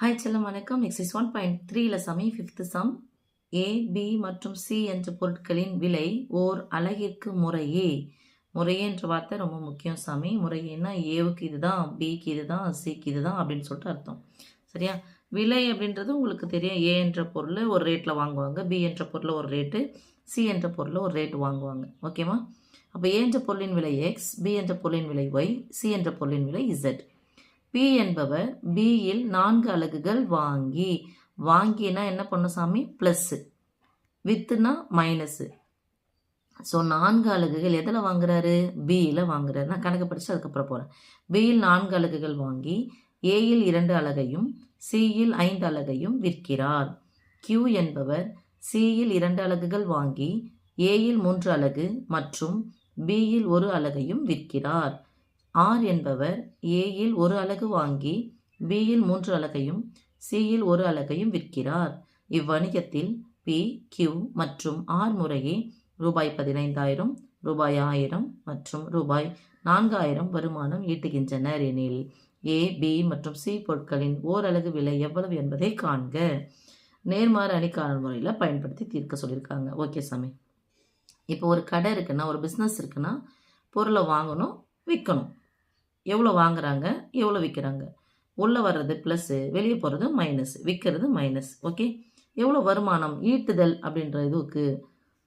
Hi செல்லம் வணக்கம். Exercise 1.3ல Sami 5th some ஏ B மற்றும் சி என்ற பொருட்களின் விலை ஓர் அலகிற்கு முறையே என்ற வார்த்தை ரொம்ப முக்கியம் சாமி. முறையேன்னா ஏவுக்கு இதுதான், பிக்கு இதுதான், சிக்கு இதுதான் அப்படின்னு சொல்லிட்டு அர்த்தம். சரியா? விலை அப்படின்றது உங்களுக்கு தெரியும். ஏ என்ற பொருள் ஒரு ரேட்டில் வாங்குவாங்க, பி என்ற பொருள் ஒரு ரேட்டு, சி என்ற பொருள் ஒரு ரேட்டு வாங்குவாங்க. ஓகேவா? அப்போ ஏ என்ற பொருளின் விலை எக்ஸ், பி என்ற பொருளின் விலை ஒய், சி என்ற பொருளின் விலை இசட். பி என்பவர் பியில் 4 அலகுகள் வாங்கினா என்ன பண்ணும் சாமி? Plus, வித்துனா minus. ஸோ 4 அலகுகள் எதில் வாங்குறாரு? பியில் வாங்குறாரு. நான் கணக்கு படித்து அதுக்கப்புறம் போகிறேன். பியில் 4 அலகுகள் வாங்கி ஏயில் 2 அலகையும் சியில் 5 அலகையும் விற்கிறார். கியூ என்பவர் சியில் 2 அலகுகள் வாங்கி ஏயில் 3 அலகு மற்றும் பியில் 1 அலகையும் விற்கிறார். ஆர் என்பவர் ஏயில் 1 அலகு வாங்கி பியில் 3 அலகையும் சியில் 1 அலகையும் விற்கிறார். இவ்வணிகத்தில் பி, கியூ மற்றும் ஆர் முறையே ரூபாய் 15,000, ரூபாய் 1000 மற்றும் ரூபாய் 4,000 வருமானம் ஈட்டுகின்றனர் எனில் ஏ, பி மற்றும் சி பொருட்களின் ஓரலகு விலை எவ்வளவு என்பதை காண்க. நேர்மாறு அணிக்கான முறையில் பயன்படுத்தி தீர்க்க சொல்லியிருக்காங்க. ஓகே சாமி. இப்போ ஒரு கடை இருக்குன்னா, ஒரு பிஸ்னஸ் இருக்குன்னா, பொருளை வாங்கணும், விற்கணும். எவ்வளோ வாங்குறாங்க, எவ்வளோ விற்கிறாங்க. உள்ளே வர்றது ப்ளஸ்ஸு, வெளியே போகிறது மைனஸ், விற்கிறது மைனஸ். ஓகே, எவ்வளோ வருமானம் ஈட்டுதல் அப்படின்ற இதுவுக்கு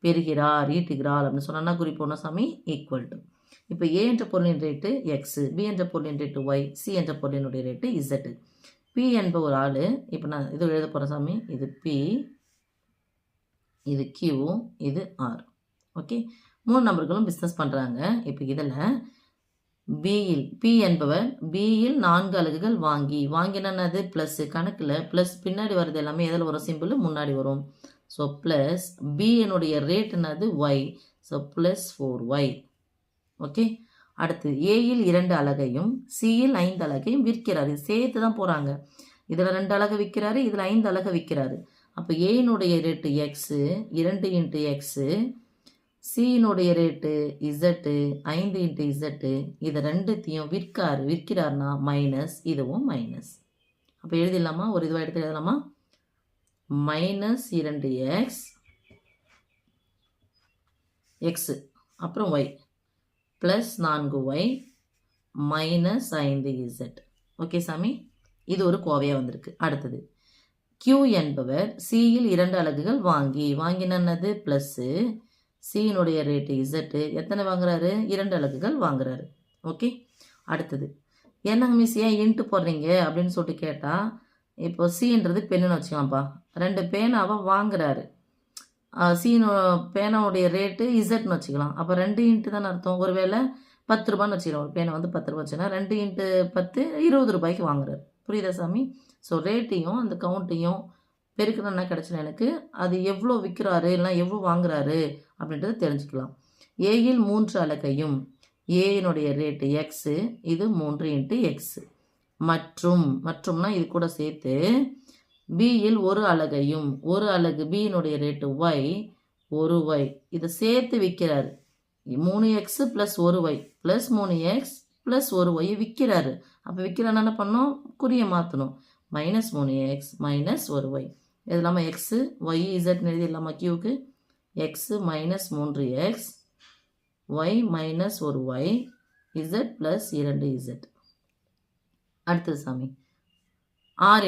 பெறுகிறார், ஈட்டுகிறார் அப்படின்னு சொன்னா குறிப்போனா சாமி ஈக்குவல் டு. இப்போ ஏ என்ற பொருளின் ரேட்டு எக்ஸு, பி என்ற பொருளின் ரேட்டு ஒய், சி என்ற பொருளினுடைய ரேட்டு இசட்டு. பி என்ப ஒரு ஆள். இப்போ நான் இது எழுத போகிறேன் சாமி. இது பி, இது கியூ, இது ஆர். ஓகே, 3 நபர்களும் பிஸ்னஸ் பண்ணுறாங்க. இப்போ இதில் பியில் பி என்பவர் பியில் 4 அலகுகள் வாங்கினது ப்ளஸ். கணக்கில் ப்ளஸ் பின்னாடி வருது எல்லாமே எதில் வரும்? சிம்பிள் முன்னாடி வரும். ஸோ ப்ளஸ் பி என்னுடைய ரேட் என்னது? Y. So plus 4y. Okay, அடுத்து ஏயில் 2 அலகையும் சியில் 5 அலகையும் விற்கிறார். இது சேர்த்து தான் போகிறாங்க. இதில் 2 அலகு விற்கிறாரு, இதில் 5 அலகு விற்கிறாரு. அப்போ ஏனுடைய ரேட்டு எக்ஸு, 2 இன்ட்டு எக்ஸு, சியினுடைய ரேட்டு இசட்டு, 5 இன்ட்டு இசட்டு. இதை ரெண்டுத்தையும் விற்கிறார்னா மைனஸ், இதுவும் மைனஸ். அப்போ எழுதிடலாமா? ஒரு இதுவாக எடுத்து எழுதலாமா? மைனஸ் 2x எக்ஸு அப்புறம் Y plus 4y minus 5z. Okay சாமி, இது ஒரு கோவையாக வந்திருக்கு. அடுத்தது கியூ என்பவர் சியில் 2 அலகுகள் வாங்கினது ப்ளஸ்ஸு, சியினுடைய ரேட்டு இசட்டு, எத்தனை வாங்குறாரு? 2 அலகுகள் வாங்குறாரு. ஓகே, அடுத்தது என்னங்க மிஸ் ஏன் இன்ட்டு போடுறீங்க அப்படின்னு சொல்லிட்டு கேட்டால், இப்போ சின்றது பெண்ணுன்னு வச்சுக்கலாம்ப்பா. 2 பேனாவை வாங்குறாரு. சீனோ பேனாவுடைய ரேட்டு இசட்னு வச்சுக்கலாம். அப்போ 2 இன்ட்டு தானே அர்த்தம். ஒருவேளை 10 ரூபான்னு வச்சுக்கலாம். ஒரு பேனை வந்து 10 ரூபா வச்சுன்னா 2 இன்ட்டு 10 20 ரூபாய்க்கு வாங்குறாரு. புரியுதா சாமி? ஸோ ரேட்டையும் அந்த கவுண்ட்டையும் பெருக்கணும்னா கிடச்சினா எனக்கு அது எவ்வளோ விற்கிறாரு இல்லைனா எவ்வளோ வாங்குறாரு அப்படின்றது தெரிஞ்சுக்கலாம். ஏயில் 3 அலகையும், ஏனுடைய ரேட்டு எக்ஸு, இது 3 இன்ட்டு எக்ஸு மற்றும்னா இது கூட சேர்த்து பியில் 1 அலகையும், 1 அலகு பியினுடைய ரேட்டு ஒய், 1y, இதை சேர்த்து விற்கிறாரு. 3x plus 1y plus 3x plus 1y விற்கிறாரு. அப்போ விற்கிறான்னு என்ன பண்ணோம்? குறியை மாற்றணும். Minus 3x minus 1y. இது இல்லாமல் எக்ஸு ஒய் இசட்னு எழுதி இல்லாமல் கியூக்கு X minus 3x Y minus 1y Z plus 2z. அடுத்தது சாமி ஆர்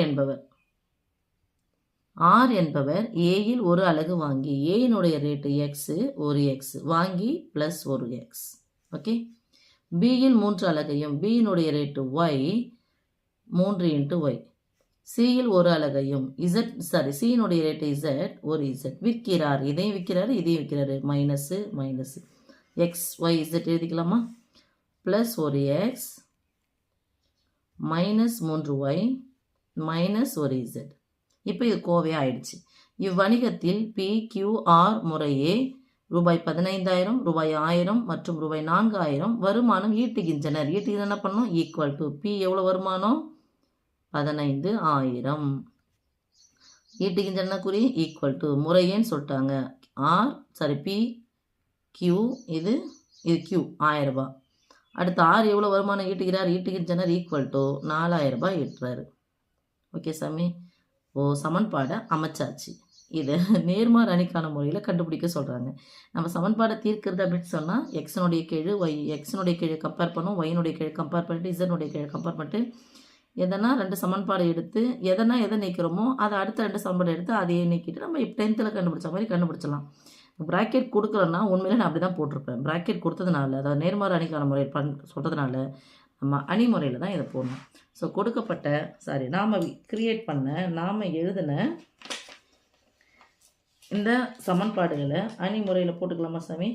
என்பவர் ஏயில் 1 அலகு வாங்கி, ஏயினுடைய ரேட்டு எக்ஸு, 1x வாங்கி ப்ளஸ் 1x. ஓகே, பியில் 3 அலகையும், பியினுடைய ரேட்டு ஒய், 3 இன்ட்டு ஒய், சியில் 1 அலகையும், சியினுடைய ரேட்டு இசட், 1z விற்கிறார். இதையும் விற்கிறாரு. மைனஸு எக்ஸ் ஒய் இசட் எழுதிக்கலாமா? Plus 1x minus 3y minus 1z. இப்போ இது கோவையாக ஆயிடுச்சு. இவ்வணிகத்தில் பி, கியூ, ஆர் முறையே ரூபாய் 15,000, ரூபாய் 1000 மற்றும் ரூபாய் 4,000 வருமானம் ஈட்டுகின்றனர். என்ன பண்ணணும்? ஈக்குவல் டு பி எவ்வளோ வருமானம்? 15,000. ஈட்டுகின்றன குறி ஈக்குவல் டு முறையேன்னு சொல்லிட்டாங்க. பி, கியூ, இது கியூ 1000 ரூபாய். அடுத்து ஆர் எவ்வளோ வருமானம் ஈட்டுகின்றனர்? ஈக்குவல் டு 4,000 ரூபாய் ஈட்டுறாரு. ஓகே சாமி. சமன்பாடை அமைச்சாச்சு. இதை நேர்மாறு அணிக்கான முறையில் கண்டுபிடிக்க சொல்கிறாங்க. நம்ம சமன்பாடை தீர்க்கிறது அப்படின்னு சொன்னால் எக்ஸனுடைய கீழ் எக்ஸனுடைய கீழே கம்பேர் பண்ணும், ஒயினுடைய கீழே கம்பேர் பண்ணிட்டு இசனுடைய கீழே கம்பேர் பண்ணிட்டு எதனா 2 சமன்பாடு எடுத்து எதனா எதை நீக்கிறோமோ அதை அடுத்த 2 சமன்பாடு எடுத்து அதையே நீக்கிட்டு நம்ம 10th கண்டுபிடிச்ச மாதிரி கண்டுபிடிச்சலாம். ப்ராக்கெட் கொடுக்கலன்னா உண்மையிலே நான் அப்படி தான் போட்டிருப்பேன். ப்ராக்கெட் கொடுத்ததுனால அதாவது நேர்மாறு அணிக்கான முறை சொல்கிறதுனால நம்ம அணி முறையில் தான் இதை போடணும். ஸோ கொடுக்கப்பட்ட நாம் கிரியேட் பண்ண நாம் எழுதின இந்த சமன்பாடுகளை அணி முறையில் போட்டுக்கலாமா சாமி?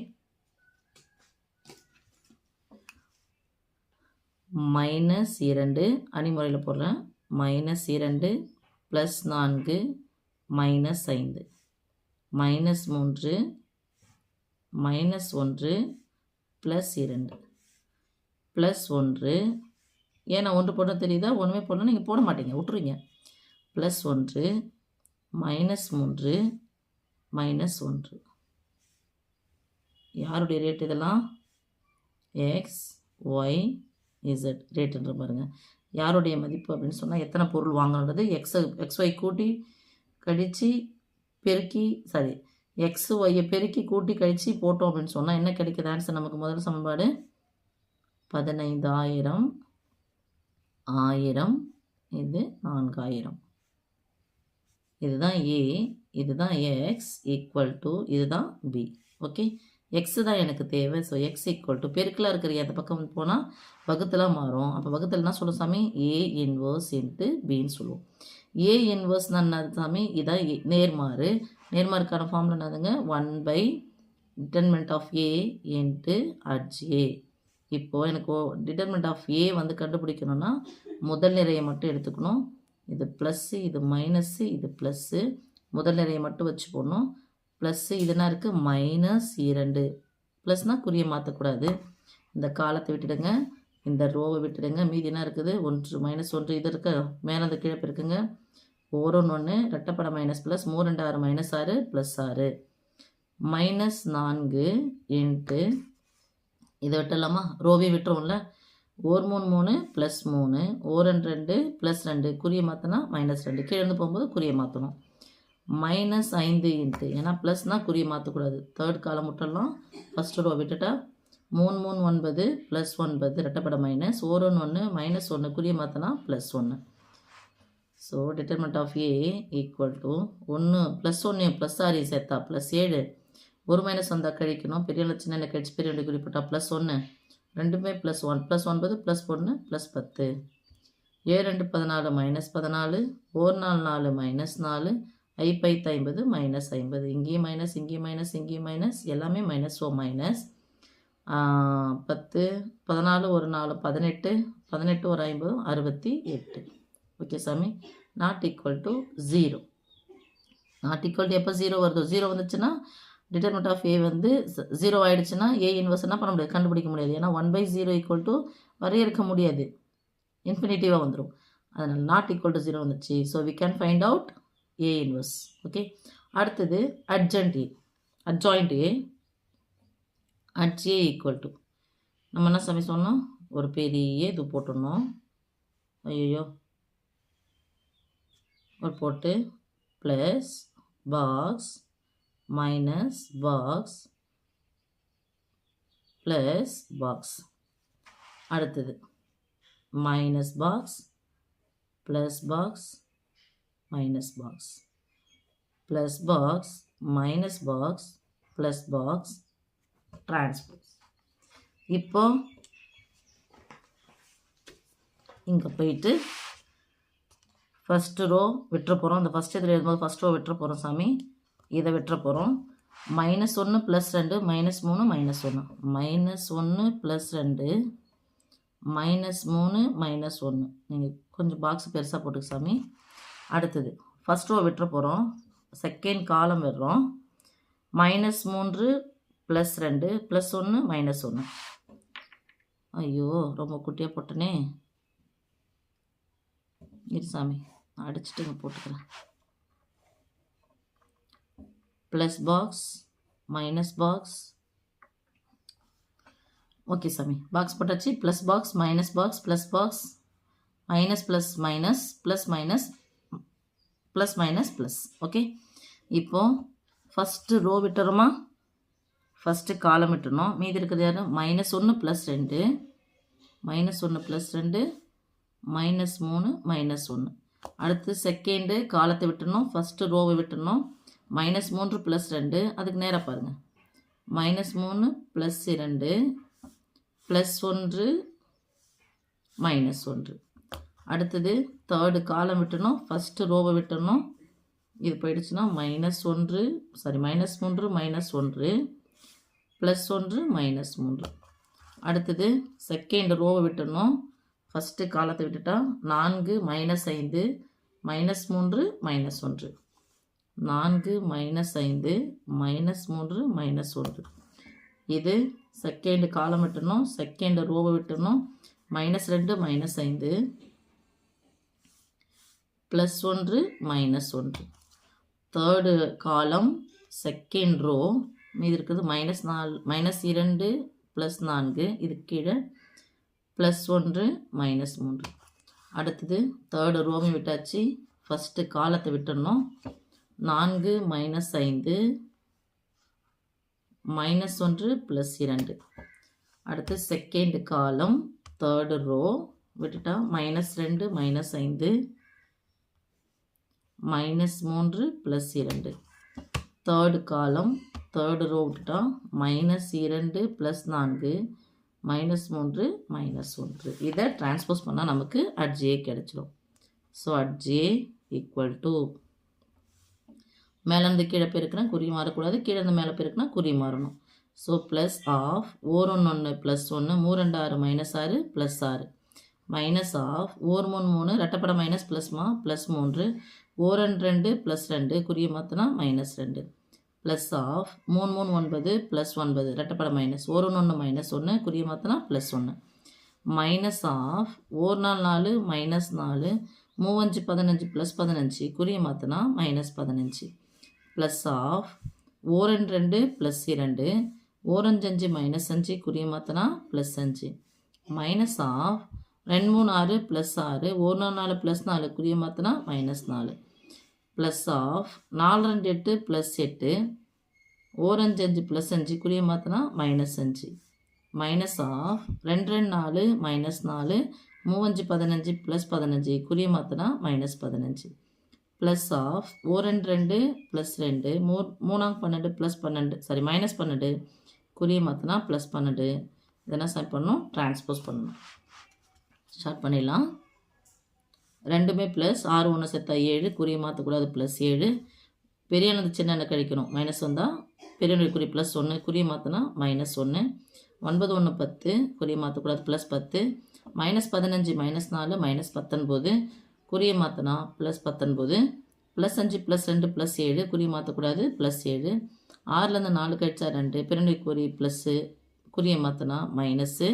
-2 அணிமுறையில் போடுறேன். -2 +4 -5 -3 -1 +2 +1. ஏன் நான் 1 போட தெரியுதா? ஒன்றுமே போடணும், நீங்கள் போட மாட்டீங்க, விட்டுருங்க. +1 -3 -1. யாருடைய ரேட் இதெல்லாம்? எக்ஸ் ஒய் இசட் ரேட்டுன்ற பாருங்கள். யாருடைய மதிப்பு அப்படின்னு சொன்னால் எத்தனை பொருள் வாங்கணுன்றது எக்ஸ்ஒய் கூட்டி கழித்து பெருக்கி எக்ஸ் ஒய்யை பெருக்கி கூட்டி கழித்து போட்டோம் அப்படின்னு சொன்னால் என்ன கிடைக்குது ஆன்சர்? நமக்கு முதல் சமன்பாடு 15,000 1000 இது 4000. இதுதான் ஏ, இதுதான் எக்ஸ் ஈக்குவல் டு இதுதான் பி. ஓகே, எக்ஸு தான் எனக்கு தேவை. ஸோ எக்ஸ் ஈக்குவல் டு பெருக்கில் இருக்கிற அந்த பக்கம் போனால் வகுத்தலாக மாறும். அப்போ வகுத்தில் என்ன சொல்லுவோம் சாமி? ஏ இன்வர்ஸ் இன்ட்டு பின்னு சொல்லுவோம். ஏ இன்வர்ஸ் தான் என்னது சாமி? இதான் நேர்மாறு. நேர்மாறுக்கான ஃபார்முலா என்னதுங்க? 1/det of A into அட்ஜே. இப்போது எனக்கு டிட்டர்மெண்ட் ஆஃப் ஏ வந்து கண்டுபிடிக்கணும்னா முதல் நிறையை மட்டும் எடுத்துக்கணும். இது ப்ளஸ்ஸு, இது மைனஸ்ஸு, இது ப்ளஸ்ஸு. முதல் நிறையை மட்டும் வச்சு போடணும். ப்ளஸ்ஸு இதுனா இருக்குது -2. ப்ளஸ்னால் குறியை மாற்றக்கூடாது. இந்த காலத்தை விட்டுடுங்க, இந்த ரோவை விட்டுடுங்க. மீதி என்ன இருக்குது? 1 -1 இது இருக்க மேலே அந்த கீழே இருக்குங்க. 1 1 ரெட்டப்பட மைனஸ் ப்ளஸ் 3 2 6 -6 +6 -4 இன்ட்டு இதை விட்டுடலாமா? ரோவே விட்டுருவோம்ல. 1 3 3 +3 1 2 +2 குறியை மாற்றினா -2 கீழே இருந்து போகும்போது குறியை மாற்றணும். -5 இன்ட்டு ஏன்னா ப்ளஸ்னால் குறியை மாற்றக்கூடாது. தேர்ட் காலம் விட்டுடலாம். ஃபஸ்ட்டு ரோ விட்டுட்டா 3 3 9 +9 ரெட்டப்பட மைனஸ் 1 1 -1 குறியை மாற்றினா +1. So determinant of A equal to 1 +1 +6 சேர்த்தா +7. ஒரு மைனஸ் வந்தால் கழிக்கணும். பெரிய சின்ன கழிச்சு பெரிய குறிப்பிட்டா +1. ரெண்டுமே +1 +9 +1 +10. 7 2 14 -14 1 4 4 -4 5 50 -50. இங்கேயும் மைனஸ், இங்கேயும் மைனஸ், இங்கேயும் மைனஸ், எல்லாமே மைனஸ். ஸோ மைனஸ் 10 14 1 4 18 18 ஒரு 50 68. ஓகே சாமி. Not equal to 0. Not equal to எப்போ 0 வருதோ? 0 வந்துச்சுன்னா டிட்டர்மெண்ட் ஆஃப் ஏ வந்து 0 ஆகிடுச்சுன்னா ஏ இன்வர்ஸ் என்ன பண்ண முடியாது? கண்டுபிடிக்க முடியாது. ஏன்னா 1/0 ஈக்குவல் டு வரையறுக்க முடியாது, இன்ஃபினிட்டிவாக வந்துடும். அதனால் நாட் ஈக்குவல் டு 0 வந்துச்சு. So we can find out A inverse. Okay, அடுத்தது adjoint A. Adj equal to நம்ம என்ன சாமி சொன்னோம்? ஒரு பெரிய இது போட்டுடணும். ஐயோ, ஒரு போட்டு plus box minus box plus box. அடுத்தது minus box plus box minus box plus box minus box plus box transpose. இப்போ இங்கே போயிட்டு ஃபஸ்ட்டு ரோ விட்டுற போகிறோம். அந்த ஃபஸ்ட் இதில் எழுதும்போது ஃபஸ்ட் ரோ விட்டுற போகிறோம் சாமி. இதை விட்டுற போகிறோம். -1 +2 -3 -1 -1 +2 -3 -1. நீங்கள் கொஞ்சம் பாக்ஸ் பெருசாக போட்டுக்க சாமி. அடுத்தது ஃபஸ்ட் ரோ விட்டுற போகிறோம். செகண்ட் காலம் விடுறோம். -3 +2 +1 -1. ஐயோ, ரொம்ப குட்டியாக போட்டனே. இரு சாமி, அடிச்சுட்டு இங்கே போட்டுக்கிறேன். Plus box minus box. Okay சாமி, பாக்ஸ் போட்டாச்சு. Plus box minus box plus box minus plus minus plus minus plus minus plus. Okay, இப்போது ஃபஸ்ட்டு ரோ விட்டுறோமா, ஃபஸ்ட்டு காலம் விட்டுறணும். மீதி இருக்கிறது யார்? -1 + 2, -1 + 2, -3 -1. அடுத்து செகண்டு காலத்தை விட்டுறணும், ஃபஸ்ட்டு ரோவை விட்டுறணும். -3 + 2, அதுக்கு நேராக பாருங்கள். -3 + 2 +1 -1. அடுத்தது தேர்டு காலம் விட்டுறணும், ஃபஸ்ட்டு ரோவை விட்டுறணும். இது போயிடுச்சுன்னா -3 -1 +1 -3. அடுத்தது செகண்ட் ரோவை விட்டுறணும், ஃபஸ்ட்டு காலத்தை விட்டுட்டா 4 - 5 -3 -1. 4 - 5 -3 -1. இது செகண்ட் காலம் விட்டுறணும், செகண்ட் ரோவை விட்டுறணும். -2 -5 +1 -1. தேர்டு காலம் செகண்ட் ரோ, மீதி இருக்குது -2 + 4, இது கீழே +1 -3. அடுத்தது தேர்டு ரோவை விட்டாச்சு, ஃபஸ்ட்டு காலத்தை விட்டுறணும். 4 - 5 -1 +2. அடுத்து செகண்ட் காலம் தேர்டு ரோ விட்டுட்டா -2 -5 -3 +2. தேர்டு காலம் தேர்டு ரோ விட்டுட்டா -2 + 4 -3 -1. இதை டிரான்ஸ்போஸ் பண்ணால் நமக்கு @j கிடைச்சிடும். ஸோ @j = மேலேருந்து கீழே பெருக்கிறேன், குறி மாறக்கூடாது. கீழே இருந்து மேலே பெருக்கினா குறி மாறணும். So plus of or 1 +1 3 2 6 +6 +6 minus of or 3 3 ரெட்டப்பட மைனஸ் ப்ளஸ்மா +3 ஓர் 2 +2 குறிய மாற்றினா -2 ப்ளஸ் ஆஃப் 3 3 9 +9 ரெட்டப்பட மைனஸ் ஓர் 1 -1 குறிய மாற்றினா +1 மைனஸ் ஆஃப் ஓர் 4 4 -4 3 5 15 +15 குறிய மாற்றினா -15 ப்ளஸ் ஆஃப் ஓர் 2 +2 ஓர் 5 -5 குறிய மாற்றினா +5 மைனஸ் ஆஃப் 2 3 6 +6 ஓர் 4 +4 குறிய மாற்றினா -4 ப்ளஸ் ஆஃப் 4 2 8 +8 ஓர் 5 +5 குறிய மாற்றினா -5 மைனஸ் ஆஃப் 2 2 4 -4 3 5 15 +15 குறிய மாற்றினா -15 ப்ளஸ் ஆஃப் ஓர் 2 +2 3 12 +12 -12 குறிய மாற்றினா +12. இதெல்லாம் சால்வ் பண்ணணும், டிரான்ஸ்போஸ் பண்ணணும். ஸ்டார்ட் பண்ணிடலாம். ரெண்டுமே ப்ளஸ் 6 1 சேர்த்தா 7 குறிய மாற்றக்கூடாது +7 பெரிய எண்ணது சின்ன எண்ணை கழிக்கணும். மைனஸ் வந்தால் பெரிய குறி +1 குறிய மாற்றினா -1 9 1 10 குறிய மாற்றக்கூடாது +10 -15 -4 -19 குறிய மாற்றினா +19 +5 +2 +7 குறிய மாற்றக்கூடாது +7 6லேருந்து 4 கழிச்சா 2 பெரிய குறி ப்ளஸ்ஸு குறிய மாற்றினா -2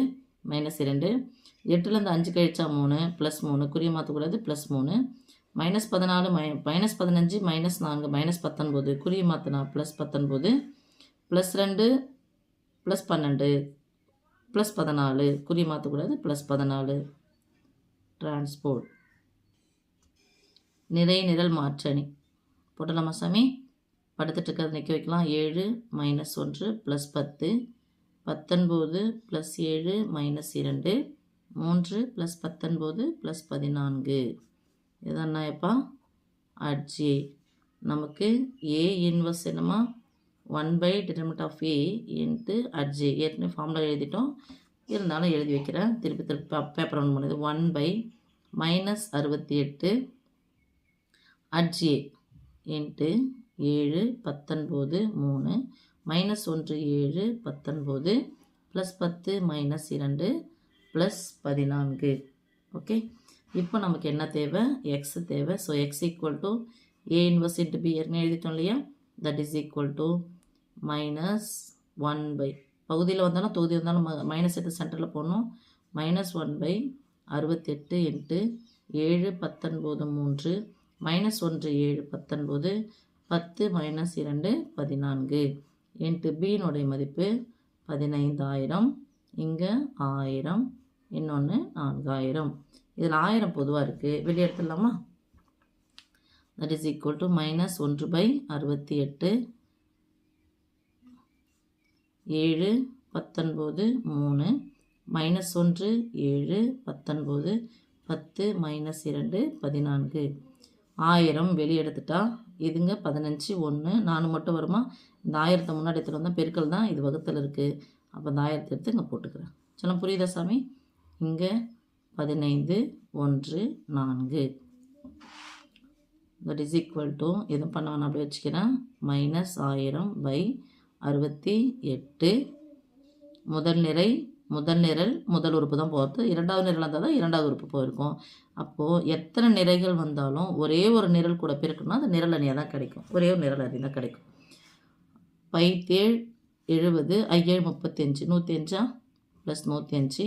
8லேருந்து 5 கழிச்சா 3 +3 குறிய மாற்றக்கூடாது +3 -14 -15 -4 -19 குறிய மாற்றினா +19 +2 +12 +14 குறிய மாற்றக்கூடாது +14. டிரான்ஸ்போர்ட் நிறை நிரல் மாற்றணி போட்டலாமா சாமி? படுத்துட்டு இருக்கிறது நிற்க வைக்கலாம். 7 -1 +10 19 +7 -2 3 +19 +14. இதுதான் எப்பா @j. நமக்கு A இன்வர்ஸ் என்னமா 1/det A இன்ட்டு @j. ஏற்கனவே ஃபார்முலா எழுதிட்டோம், இருந்தாலும் எழுதி வைக்கிறேன். திருப்பி பேப்பர் ஒன்று பண்ணுது 1/-68 @j இன்ட்டு 7 19 3 -1 7 19 +10 -2 +14. ஓகே, இப்போ நமக்கு என்ன தேவை? எக்ஸ் தேவை. So X = A inverse into B ஏற்கனவே எழுதிட்டோம் இல்லையா? தட் இஸ் ஈக்குவல் டு -1 பகுதியில் வந்தாலும் தொகுதி வந்தாலும் மைனஸ் எடுத்து சென்டரில் போடணும். -1/68 இன்ட்டு 7 19 3 -1 7 19 10 -2 14 இன்ட்டு பியினுடைய மதிப்பு 15000, இங்கே 1000, இன்னொன்று 4000. இதில் 1000 பொதுவாக இருக்குது, வெளியே எடுத்துடலாமா? that is equal to minus 1/68 7 19 3 minus 1 7 19 10 minus 2 14 1000 வெளியே எடுத்துட்டா இதுங்க 15 1 4 மட்டும் வருமா? இந்த 1000 முன்னாடி எடுத்துகிட்டு வந்தால் பெருக்கல் தான், இது வகுத்தல் இருக்குது. அப்போ இந்த 1000 எடுத்து இங்கே போட்டுக்கிறேன். சொல்ல புரியுதா சாமி? இங்கே 15 1 4 that is equal to எதுவும் பண்ண வேணாம், அப்படி வச்சுக்கிறேன். மைனஸ் 1000/68 முதல் நிரை முதல் நிரல் முதல் உறுப்பு தான் போகிறது. இரண்டாவது நிரல் இருந்தால் தான் இரண்டாவது உறுப்பு போயிருக்கும். அப்போது எத்தனை நிறைகள் வந்தாலும் ஒரே ஒரு நிரல் கூட பெருக்கணும்னா அது நிரல் அணியாக தான் கிடைக்கும். ஒரே ஒரு நிரல் அணி தான் கிடைக்கும். 5 70 5 35 105 ப்ளஸ் 105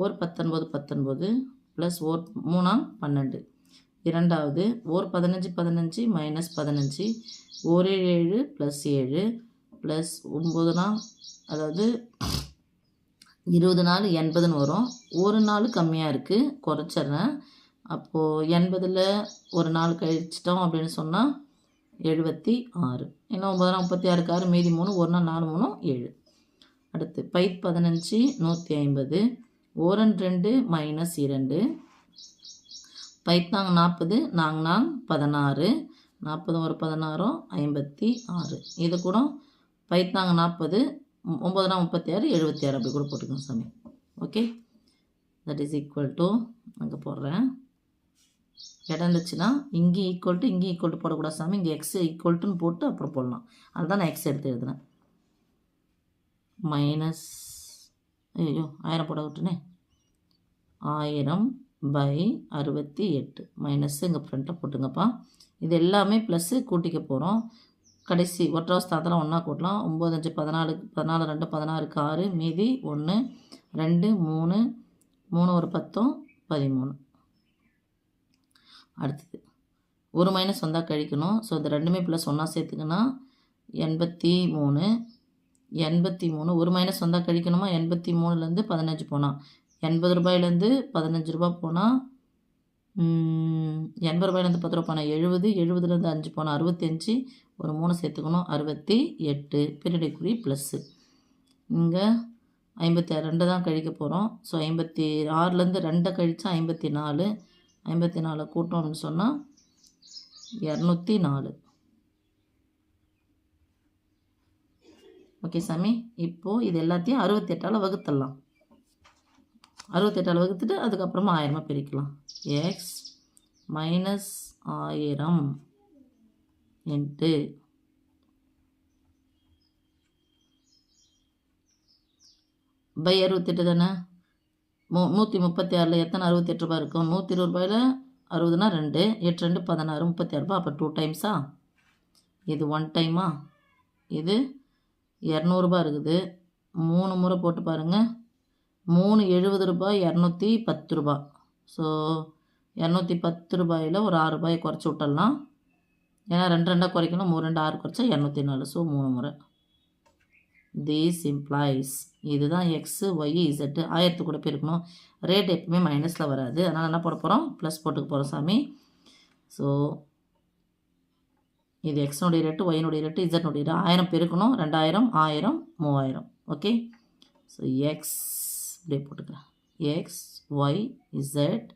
ஓர் 19 19 ப்ளஸ் ஓர் 3 12 இரண்டாவது ஓர் 15 15 மைனஸ் 15 ஓர் 7 ப்ளஸ் 7 ப்ளஸ் 9 அதாவது 20 நாள் 80ன்னு வரும். ஒரு நாள் கம்மியாக இருக்குது, குறைச்சிட்றேன். அப்போது 80ல் ஒரு நாள் கழிச்சிட்டோம் அப்படின்னு சொன்னால் 76. இன்னும் 9 36 6 மீதி 3 ஒரு நாள் 4 3 7. அடுத்து 15 150 ஓரன் 2 மைனஸ் 2 பைத்தாங்க 40 நாங்கள் 16 40 ஒரு 16 56. இது கூட பைத்தாங்க 40 9 36 76 அப்படி கூட போட்டுக்கோங்க சாமி. Okay, that is equal to அங்கே போடுறேன். இடம் இருந்துச்சுன்னா இங்கே ஈக்குவல் டு இங்கே ஈக்குவல் டு போடக்கூடாது சாமி. இங்கே எக்ஸ் ஈக்குவல் டுன்னு போட்டு அப்புறம் போடலாம். அதுதான் நான் எக்ஸ் எடுத்து எழுதுனேன். மைனஸ் 1000 போட விட்டுனே 1000/68 மைனஸ் இங்கே ஃப்ரண்ட்டில் போட்டுங்கப்பா. இது எல்லாமே ப்ளஸ்ஸு கூட்டிக்க போகிறோம். கடைசி ஒற்றாவது ஸ்தானத்தில் ஒன்றா கூட்டலாம். 9 5 14 14 2 16 6 மீதி 1 2 3 3 ஒரு 10 13. அடுத்தது ஒரு மைனஸ் வந்தால் கழிக்கணும். ஸோ இது ரெண்டுமே ப்ளஸ் ஒன்றா சேர்த்துக்கினா 83 83 ஒரு மைனஸ் வந்தால் கழிக்கணுமா? 83லேருந்து 15 போனால் 80 ரூபாயிலேருந்து 15 ரூபா போனால் 80 ரூபாயிலேருந்து 10 ரூபா போனால் 70 70லேருந்து 5 போனால் 65 ஒரு 3 சேர்த்துக்கணும் 68 பெருடைக்குறி ப்ளஸ்ஸு. இங்கே 56 2 தான் கழிக்க போகிறோம். ஸோ 56லேருந்து 2 கழிச்சா 54 54 கூட்டோம்னு சொன்னால் 204. ஓகே சாமி, இப்போது இது எல்லாத்தையும் 68ஆல் வகுத்துடலாம். 68ஆல் வகுத்துட்டு அதுக்கப்புறமா 1000 பிரிக்கலாம். எக்ஸ் மைனஸ் 1000 இன்ட்டு பை 68 தானே. 136ல் எத்தனை 68 ரூபாய் இருக்கும்? 120 ரூபாயில் 60னா 2 8 2 16 36 ரூபாய். அப்போ 2 டைம்ஸா? இது 1 டைமா? இது 200 ரூபாய் இருக்குது. 3 முறை போட்டு பாருங்கள். 3 70 ரூபாய் 210 ரூபாய். ஸோ 210 ரூபாயில் ஒரு 6 ரூபாயை குறைச்சி விட்டுடலாம். ஏன்னா 2 2 குறைக்கணும். 3 2 6 குறைச்சா 204. ஸோ 3 முறை. திஸ் இம்ப்ளாய்ஸ் இதுதான் எக்ஸு ஒய் இசட்டு 1000 கூட பெருக்கணும். ரேட் எப்பவுமே மைனஸில் வராது. அதனால் என்ன போட போகிறோம்? ப்ளஸ் போட்டுக்க போகிறோம் சாமி. ஸோ இது எக்ஸனுடைய ரேட்டு ஒய்னுடைய ரேட்டு இசட்னுடைய ரேட்டு 1000 பெருக்கணும். 2000 1000 3000. ஓகே, ஸோ எக்ஸ் இப்படியே போட்டுக்கிறேன். X Y Z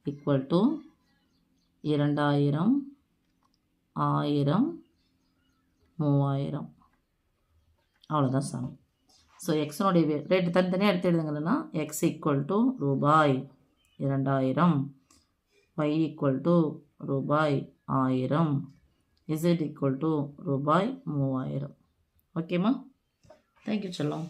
equal to 2000 1000 3000. அவ்வளோதான் சாமி. ஸோ எக்ஸனுடைய ரேட்டு தனித்தனியாக எடுத்து எழுதுங்கன்னா எக்ஸ் ஈக்குவல் டு ரூபாய் 2000 ஒய் ஈக்குவல் டு ரூபாய் 1000 இசட் ஈக்குவல் டு ரூபாய் 3000. ஓகேம்மா, தேங்க்யூ செல்லம்.